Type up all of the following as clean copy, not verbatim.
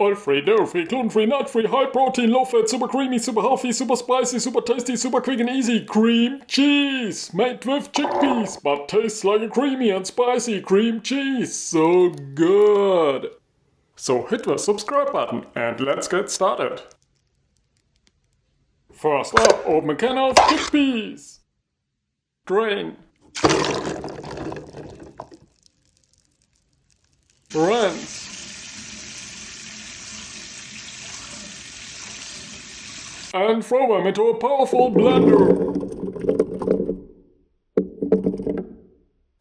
Oil-free, dairy-free, gluten-free, nut-free, high-protein, low-fat, super creamy, super healthy, super spicy, super tasty, super quick and easy cream cheese! Made with chickpeas, but tastes like a creamy and spicy cream cheese. So good! So hit the subscribe button and let's get started. First up, open a can of chickpeas. Drain. Rinse. And throw them into a powerful blender.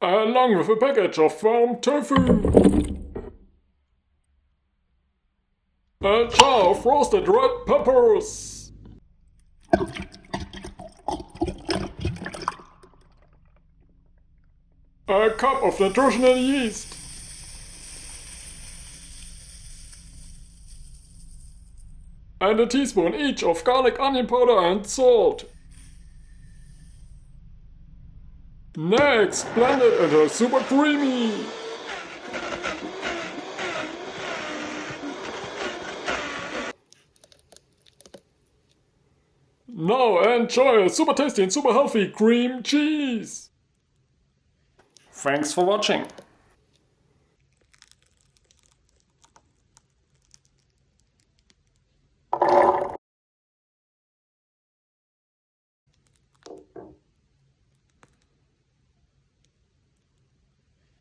Along with a package of farm tofu. A jar of roasted red peppers. A cup of nutritional yeast. And a teaspoon each of garlic, onion powder and salt. Next, blend it until super creamy. Now enjoy a super tasty and super healthy cream cheese. Thanks for watching.